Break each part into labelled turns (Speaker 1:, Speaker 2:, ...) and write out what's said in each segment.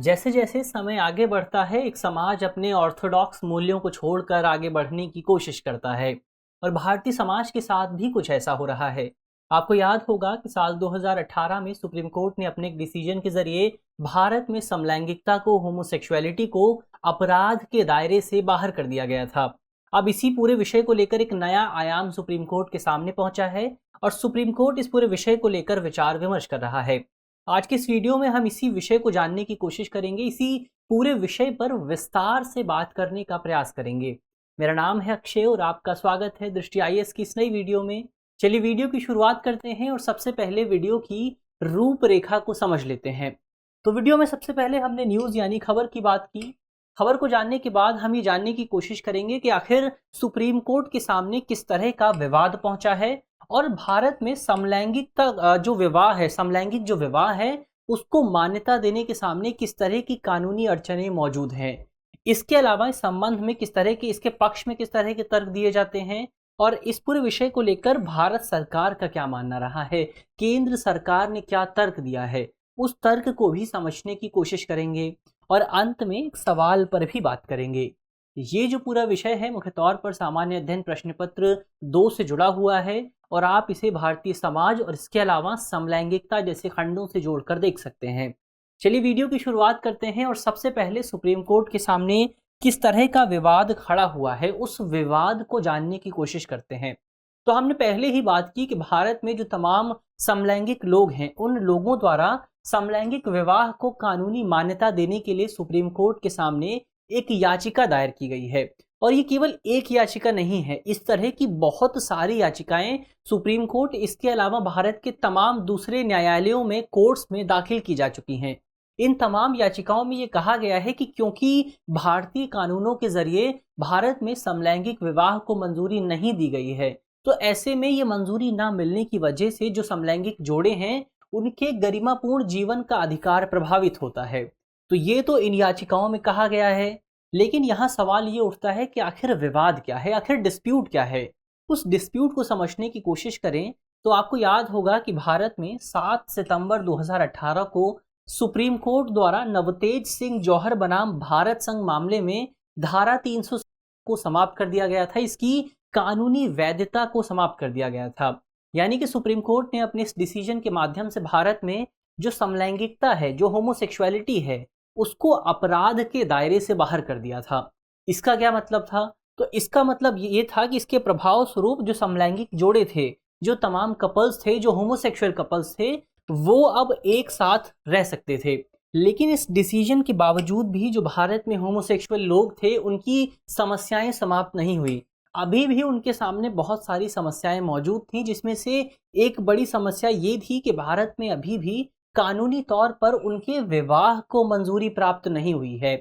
Speaker 1: जैसे जैसे समय आगे बढ़ता है, एक समाज अपने ऑर्थोडॉक्स मूल्यों को छोड़कर आगे बढ़ने की कोशिश करता है। और भारतीय समाज के साथ भी कुछ ऐसा हो रहा है। आपको याद होगा कि साल 2018 में सुप्रीम कोर्ट ने अपने एक डिसीजन के जरिए भारत में समलैंगिकता को, होमोसेक्सुअलिटी को अपराध के दायरे से बाहर कर दिया गया था। अब इसी पूरे विषय को लेकर एक नया आयाम सुप्रीम कोर्ट के सामने पहुंचा है और सुप्रीम कोर्ट इस पूरे विषय को लेकर विचार विमर्श कर रहा है। आज के इस वीडियो में हम इसी विषय को जानने की कोशिश करेंगे, इसी पूरे विषय पर विस्तार से बात करने का प्रयास करेंगे। मेरा नाम है अक्षय और आपका स्वागत है दृष्टि आईएएस की इस नई वीडियो में। चलिए वीडियो की शुरुआत करते हैं और सबसे पहले वीडियो की रूपरेखा को समझ लेते हैं। तो वीडियो में सबसे पहले हमने न्यूज़ यानी खबर की बात की। खबर को जानने के बाद हम ये जानने की कोशिश करेंगे कि आखिर सुप्रीम कोर्ट के सामने किस तरह का विवाद पहुंचा है और भारत में समलैंगिकता जो विवाह है, समलैंगिक जो विवाह है, उसको मान्यता देने के सामने किस तरह की कानूनी अड़चनें मौजूद हैं। इसके अलावा इस संबंध में किस तरह के, इसके पक्ष में किस तरह के तर्क दिए जाते हैं और इस पूरे विषय को लेकर भारत सरकार का क्या मानना रहा है, केंद्र सरकार ने क्या तर्क दिया है, उस तर्क को भी समझने की कोशिश करेंगे और अंत में एक सवाल पर भी बात करेंगे। ये जो पूरा विषय है मुख्य तौर पर सामान्य अध्ययन प्रश्न पत्र 2 से जुड़ा हुआ है और आप इसे भारतीय समाज और इसके अलावा समलैंगिकता जैसे खंडों से जोड़कर देख सकते हैं। चलिए वीडियो की शुरुआत करते हैं और सबसे पहले सुप्रीम कोर्ट के सामने किस तरह का विवाद खड़ा हुआ है उस विवाद को जानने की कोशिश करते हैं। तो हमने पहले ही बात की कि भारत में जो तमाम समलैंगिक लोग हैं, उन लोगों द्वारा समलैंगिक विवाह को कानूनी मान्यता देने के लिए सुप्रीम कोर्ट के सामने एक याचिका दायर की गई है। और ये केवल एक याचिका नहीं है, इस तरह की बहुत सारी याचिकाएं सुप्रीम कोर्ट, इसके अलावा भारत के तमाम दूसरे न्यायालयों में, कोर्ट्स में दाखिल की जा चुकी हैं। इन तमाम याचिकाओं में ये कहा गया है कि क्योंकि भारतीय कानूनों के जरिए भारत में समलैंगिक विवाह को मंजूरी नहीं दी गई है, तो ऐसे में ये मंजूरी ना मिलने की वजह से जो समलैंगिक जोड़े हैं उनके गरिमापूर्ण जीवन का अधिकार प्रभावित होता है। तो ये तो इन याचिकाओं में कहा गया है, लेकिन यहाँ सवाल ये उठता है कि आखिर विवाद क्या है, आखिर डिस्प्यूट क्या है। उस डिस्प्यूट को समझने की कोशिश करें तो आपको याद होगा कि भारत में 7 सितंबर 2018 को सुप्रीम कोर्ट द्वारा नवतेज सिंह जौहर बनाम भारत संघ मामले में धारा 300 को समाप्त कर दिया गया था, इसकी कानूनी वैधता को समाप्त कर दिया गया था। यानी कि सुप्रीम कोर्ट ने अपने इस डिसीजन के माध्यम से भारत में जो समलैंगिकता है, जो होमोसेक्सुअलिटी है, उसको अपराध के दायरे से बाहर कर दिया था। इसका क्या मतलब था? तो इसका मतलब ये था कि इसके प्रभाव स्वरूप जो समलैंगिक जोड़े थे, जो तमाम कपल्स थे, जो होमोसेक्सुअल कपल्स थे, वो अब एक साथ रह सकते थे। लेकिन इस डिसीजन के बावजूद भी जो भारत में होमोसेक्सुअल लोग थे, उनकी समस्याएं समाप्त नहीं हुई। अभी भी उनके सामने बहुत सारी समस्याएं मौजूद थी, जिसमें से एक बड़ी समस्या ये थी कि भारत में अभी भी कानूनी तौर पर उनके विवाह को मंजूरी प्राप्त नहीं हुई है।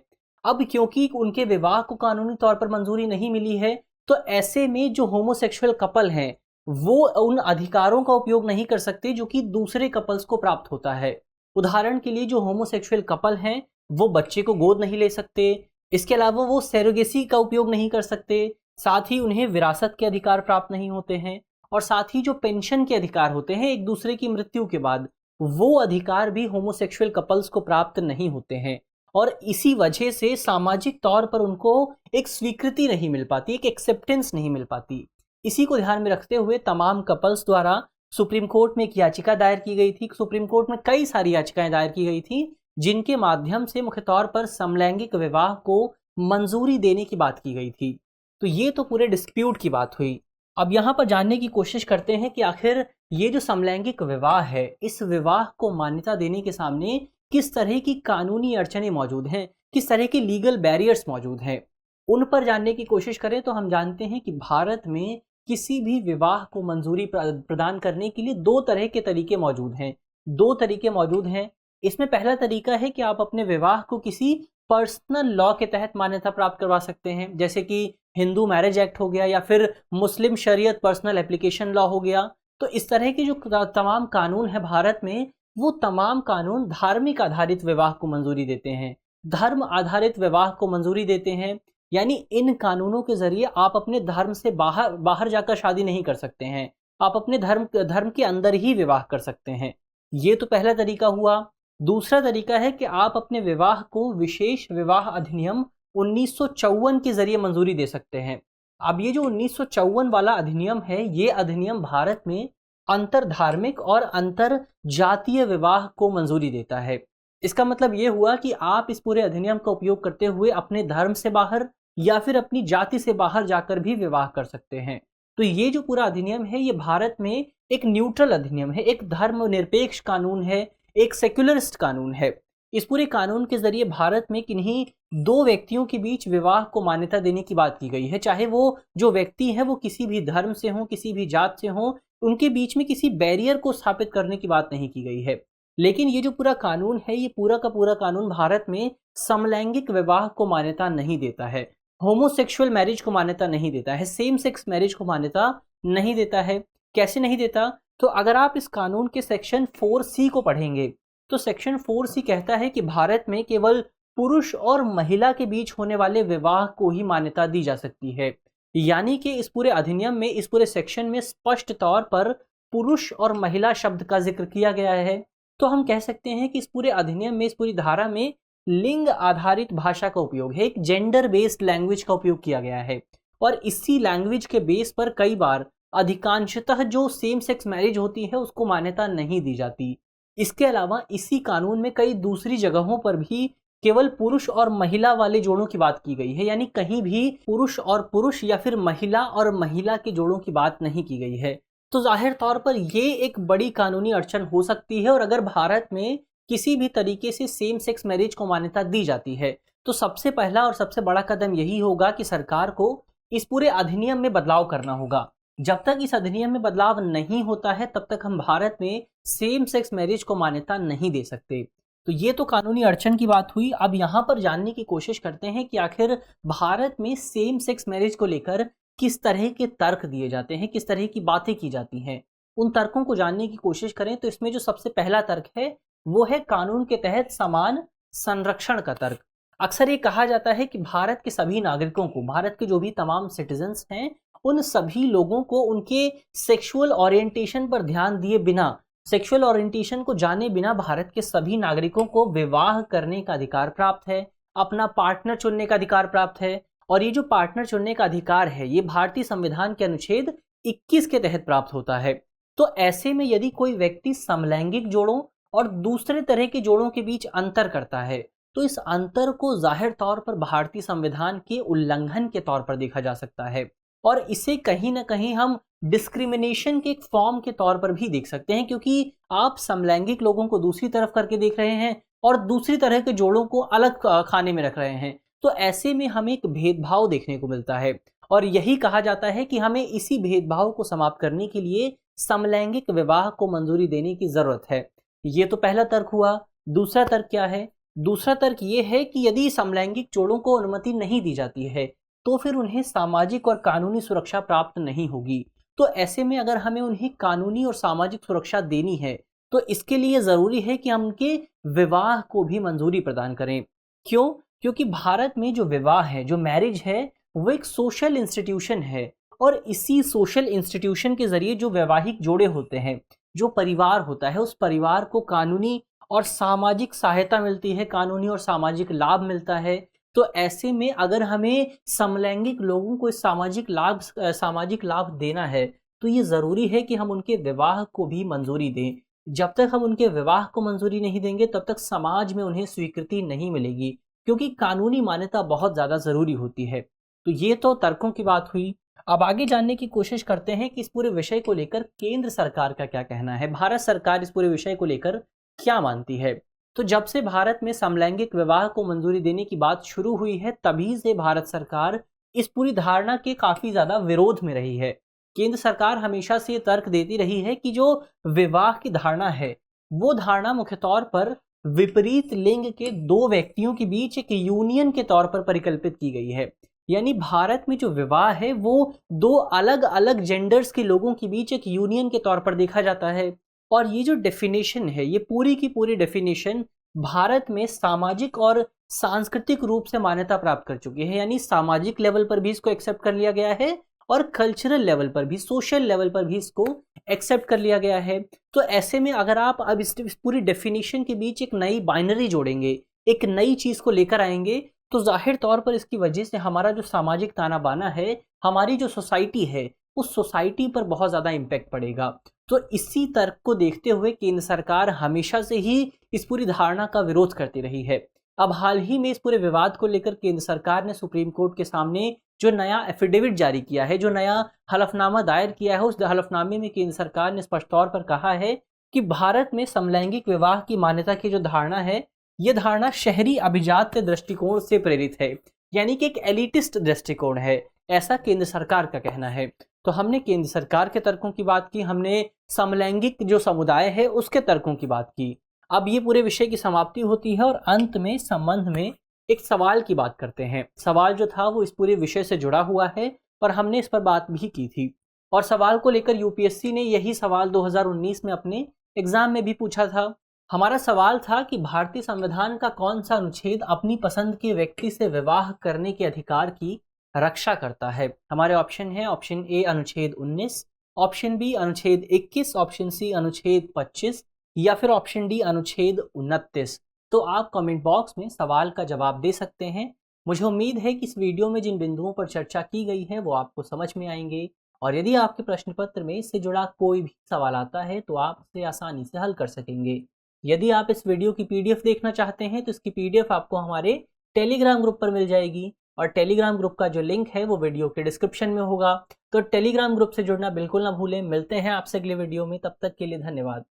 Speaker 1: अब क्योंकि उनके विवाह को कानूनी तौर पर मंजूरी नहीं मिली है, तो ऐसे में जो होमोसेक्सुअल कपल हैं वो उन अधिकारों का उपयोग नहीं कर सकते जो कि दूसरे कपल्स को प्राप्त होता है। उदाहरण के लिए जो होमोसेक्सुअल कपल हैं वो बच्चे को गोद नहीं ले सकते, इसके अलावा वो सैरोगेसी का उपयोग नहीं कर सकते, साथ ही उन्हें विरासत के अधिकार प्राप्त नहीं होते हैं और साथ ही जो पेंशन के अधिकार होते हैं एक दूसरे की मृत्यु के बाद, वो अधिकार भी होमोसेक्सुअल कपल्स को प्राप्त नहीं होते हैं। और इसी वजह से सामाजिक तौर पर उनको एक स्वीकृति नहीं मिल पाती, एक एक्सेप्टेंस नहीं मिल पाती। इसी को ध्यान में रखते हुए तमाम कपल्स द्वारा सुप्रीम कोर्ट में एक याचिका दायर की गई थी। सुप्रीम कोर्ट में कई सारी याचिकाएं दायर की गई थी, जिनके माध्यम से मुख्य तौर पर समलैंगिक विवाह को मंजूरी देने की बात की गई थी। तो ये तो पूरे डिस्प्यूट की बात हुई। अब यहाँ पर जानने की कोशिश करते हैं कि आखिर ये जो समलैंगिक विवाह है, इस विवाह को मान्यता देने के सामने किस तरह की कानूनी अड़चनें मौजूद हैं, किस तरह के लीगल बैरियर्स मौजूद हैं। उन पर जानने की कोशिश करें तो हम जानते हैं कि भारत में किसी भी विवाह को मंजूरी प्रदान करने के लिए 2 तरह के तरीके मौजूद हैं। 2 तरीके मौजूद हैं। इसमें पहला तरीका है कि आप अपने विवाह को किसी पर्सनल लॉ के तहत मान्यता प्राप्त करवा सकते हैं, जैसे कि हिंदू मैरिज एक्ट हो गया या फिर मुस्लिम शरीयत पर्सनल एप्लीकेशन लॉ हो गया। तो इस तरह के जो तमाम कानून है भारत में, वो तमाम कानून धार्मिक आधारित विवाह को मंजूरी देते हैं, धर्म आधारित विवाह को मंजूरी देते हैं। यानी इन कानूनों के जरिए आप अपने धर्म से बाहर जाकर शादी नहीं कर सकते हैं, आप अपने धर्म के अंदर ही विवाह कर सकते हैं। ये तो पहला तरीका हुआ। दूसरा तरीका है कि आप अपने विवाह को विशेष विवाह अधिनियम 1954 के जरिए मंजूरी दे सकते हैं। अब ये जो 1954 वाला अधिनियम है, ये अधिनियम भारत में अंतर धार्मिक और अंतर जातीय विवाह को मंजूरी देता है। इसका मतलब ये हुआ कि आप इस पूरे अधिनियम का उपयोग करते हुए अपने धर्म से बाहर या फिर अपनी जाति से बाहर जाकर भी विवाह कर सकते हैं। तो ये जो पूरा अधिनियम है, ये भारत में एक न्यूट्रल अधिनियम है, एक धर्मनिरपेक्ष कानून है, एक सेक्युलरिस्ट कानून है। इस पूरे कानून के जरिए भारत में किन्हीं दो व्यक्तियों के बीच विवाह को मान्यता देने की बात की गई है, चाहे वो जो व्यक्ति है वो किसी भी धर्म से हो, किसी भी जात से हो, उनके बीच में किसी बैरियर को स्थापित करने की बात नहीं की गई है। लेकिन ये जो पूरा कानून है, ये पूरा का पूरा कानून भारत में समलैंगिक विवाह को मान्यता नहीं देता है, होमोसेक्सुअल मैरिज को मान्यता नहीं देता है, सेम सेक्स मैरिज को मान्यता नहीं देता है। कैसे नहीं देता? तो अगर आप इस कानून के सेक्शन 4C को पढ़ेंगे तो सेक्शन 4C कहता है कि भारत में केवल पुरुष और महिला के बीच होने वाले विवाह को ही मान्यता दी जा सकती है। यानी कि इस पूरे अधिनियम में, इस पूरे सेक्शन में स्पष्ट तौर पर पुरुष और महिला शब्द का जिक्र किया गया है। तो हम कह सकते हैं कि इस पूरे अधिनियम में, इस पूरी धारा में लिंग आधारित भाषा का उपयोग है, एक जेंडर बेस्ड लैंग्वेज का उपयोग किया गया है। और इसी लैंग्वेज के बेस पर कई बार अधिकांशतः जो सेम सेक्स मैरिज होती है उसको मान्यता नहीं दी जाती। इसके अलावा इसी कानून में कई दूसरी जगहों पर भी केवल पुरुष और महिला वाले जोड़ों की बात की गई है, यानी कहीं भी पुरुष और पुरुष या फिर महिला और महिला के जोड़ों की बात नहीं की गई है। तो जाहिर तौर पर ये एक बड़ी कानूनी अड़चन हो सकती है। और अगर भारत में किसी भी तरीके से सेम सेक्स मैरिज को मान्यता दी जाती है तो सबसे पहला और सबसे बड़ा कदम यही होगा कि सरकार को इस पूरे अधिनियम में बदलाव करना होगा। जब तक इस अधिनियम में बदलाव नहीं होता है तब तक हम भारत में सेम सेक्स मैरिज को मान्यता नहीं दे सकते। तो ये तो कानूनी अड़चन की बात हुई। अब यहाँ पर जानने की कोशिश करते हैं कि आखिर भारत में सेम सेक्स मैरिज को लेकर किस तरह के तर्क दिए जाते हैं, किस तरह की बातें की जाती हैं। उन तर्कों को जानने की कोशिश करें तो इसमें जो सबसे पहला तर्क है वो है कानून के तहत समान संरक्षण का तर्क। अक्सर ये कहा जाता है कि भारत के सभी नागरिकों को, भारत के जो भी तमाम सिटीजन्स हैं, उन सभी लोगों को उनके सेक्सुअल ओरिएंटेशन पर ध्यान दिए बिना, सेक्सुअल ओरिएंटेशन को जाने बिना भारत के सभी नागरिकों को विवाह करने का अधिकार प्राप्त है, अपना पार्टनर चुनने का अधिकार प्राप्त है। और ये जो पार्टनर चुनने का अधिकार है ये भारतीय संविधान के अनुच्छेद 21 के तहत प्राप्त होता है। तो ऐसे में यदि कोई व्यक्ति समलैंगिक जोड़ों और दूसरे तरह के जोड़ों के बीच अंतर करता है तो इस अंतर को जाहिर तौर पर भारतीय संविधान के उल्लंघन के तौर पर देखा जा सकता है। और इसे कहीं ना कहीं हम डिस्क्रिमिनेशन के एक फॉर्म के तौर पर भी देख सकते हैं, क्योंकि आप समलैंगिक लोगों को दूसरी तरफ करके देख रहे हैं और दूसरी तरह के जोड़ों को अलग खाने में रख रहे हैं। तो ऐसे में हमें एक भेदभाव देखने को मिलता है और यही कहा जाता है कि हमें इसी भेदभाव को समाप्त करने के लिए समलैंगिक विवाह को मंजूरी देने की जरूरत है। ये तो पहला तर्क हुआ। दूसरा तर्क क्या है? दूसरा तर्क ये है कि यदि समलैंगिक जोड़ों को अनुमति नहीं दी जाती है तो फिर उन्हें सामाजिक और कानूनी सुरक्षा प्राप्त नहीं होगी। तो ऐसे में अगर हमें उन्हें कानूनी और सामाजिक सुरक्षा देनी है तो इसके लिए जरूरी है कि हम उनके विवाह को भी मंजूरी प्रदान करें। क्यों? क्योंकि भारत में जो विवाह है, जो मैरिज है, वो एक सोशल इंस्टीट्यूशन है और इसी सोशल इंस्टीट्यूशन के जरिए जो वैवाहिक जोड़े होते हैं, जो परिवार होता है, उस परिवार को कानूनी और सामाजिक सहायता मिलती है, कानूनी और सामाजिक लाभ मिलता है। तो ऐसे में अगर हमें समलैंगिक लोगों को इस सामाजिक लाभ देना है तो ये ज़रूरी है कि हम उनके विवाह को भी मंजूरी दें। जब तक हम उनके विवाह को मंजूरी नहीं देंगे तब तक समाज में उन्हें स्वीकृति नहीं मिलेगी, क्योंकि कानूनी मान्यता बहुत ज़्यादा ज़रूरी होती है। तो ये तो तर्कों की बात हुई। अब आगे जानने की कोशिश करते हैं कि इस पूरे विषय को लेकर केंद्र सरकार का क्या कहना है, भारत सरकार इस पूरे विषय को लेकर क्या मानती है। तो जब से भारत में समलैंगिक विवाह को मंजूरी देने की बात शुरू हुई है तभी से भारत सरकार इस पूरी धारणा के काफी ज्यादा विरोध में रही है। केंद्र सरकार हमेशा से ये तर्क देती रही है कि जो विवाह की धारणा है वो धारणा मुख्य तौर पर विपरीत लिंग के दो व्यक्तियों के बीच एक यूनियन के तौर पर परिकल्पित की गई है। यानी भारत में जो विवाह है वो दो अलग अलग जेंडर्स के लोगों के बीच एक यूनियन के तौर पर देखा जाता है। और ये जो डेफिनेशन है, ये पूरी की पूरी डेफिनेशन भारत में सामाजिक और सांस्कृतिक रूप से मान्यता प्राप्त कर चुकी है। यानी सामाजिक लेवल पर भी इसको एक्सेप्ट कर लिया गया है और कल्चरल लेवल पर भी, सोशल लेवल पर भी इसको एक्सेप्ट कर लिया गया है। तो ऐसे में अगर आप अब इस पूरी डेफिनेशन के बीच एक नई बाइनरी जोड़ेंगे, एक नई चीज़ को लेकर आएंगे, तो जाहिर तौर पर इसकी वजह से हमारा जो सामाजिक ताना बाना है, हमारी जो सोसाइटी है, उस सोसाइटी पर बहुत ज़्यादा इम्पैक्ट पड़ेगा। तो इसी तर्क को देखते हुए केंद्र सरकार हमेशा से ही इस पूरी धारणा का विरोध करती रही है। अब हाल ही में इस पूरे विवाद को लेकर केंद्र सरकार ने सुप्रीम कोर्ट के सामने जो नया एफिडेविट जारी किया है, जो नया हलफनामा दायर किया है, उस हलफनामे में केंद्र सरकार ने स्पष्ट तौर पर कहा है कि भारत में समलैंगिक विवाह की मान्यता की जो धारणा है, ये धारणा शहरी अभिजात्य दृष्टिकोण से प्रेरित है, यानी कि एक एलिटिस्ट दृष्टिकोण है, ऐसा केंद्र सरकार का कहना है। तो हमने केंद्र सरकार के तर्कों की बात की, हमने समलैंगिक जो समुदाय है उसके तर्कों की बात की। अब ये पूरे विषय की समाप्ति होती है और अंत में संबंध में एक सवाल की बात करते हैं। सवाल जो था वो इस पूरे विषय से जुड़ा हुआ है और हमने इस पर बात भी की थी, और सवाल को लेकर यूपीएससी ने यही सवाल 2019 में अपने एग्जाम में भी पूछा था। हमारा सवाल था कि भारतीय संविधान का कौन सा अनुच्छेद अपनी पसंद के व्यक्ति से विवाह करने के अधिकार की रक्षा करता है। हमारे ऑप्शन है, ऑप्शन ए अनुच्छेद 19, ऑप्शन बी अनुच्छेद 21, ऑप्शन सी अनुच्छेद 25 या फिर ऑप्शन डी अनुच्छेद 29। तो आप कमेंट बॉक्स में सवाल का जवाब दे सकते हैं। मुझे उम्मीद है कि इस वीडियो में जिन बिंदुओं पर चर्चा की गई है वो आपको समझ में आएंगे, और यदि आपके प्रश्न पत्र में इससे जुड़ा कोई भी सवाल आता है तो आप इसे आसानी से हल कर सकेंगे। यदि आप इस वीडियो की पीडीएफ देखना चाहते हैं तो इसकी पीडीएफ आपको हमारे टेलीग्राम ग्रुप पर मिल जाएगी, और टेलीग्राम ग्रुप का जो लिंक है वो वीडियो के डिस्क्रिप्शन में होगा। तो टेलीग्राम ग्रुप से जुड़ना बिल्कुल ना भूलें। मिलते हैं आपसे अगले वीडियो में, तब तक के लिए धन्यवाद।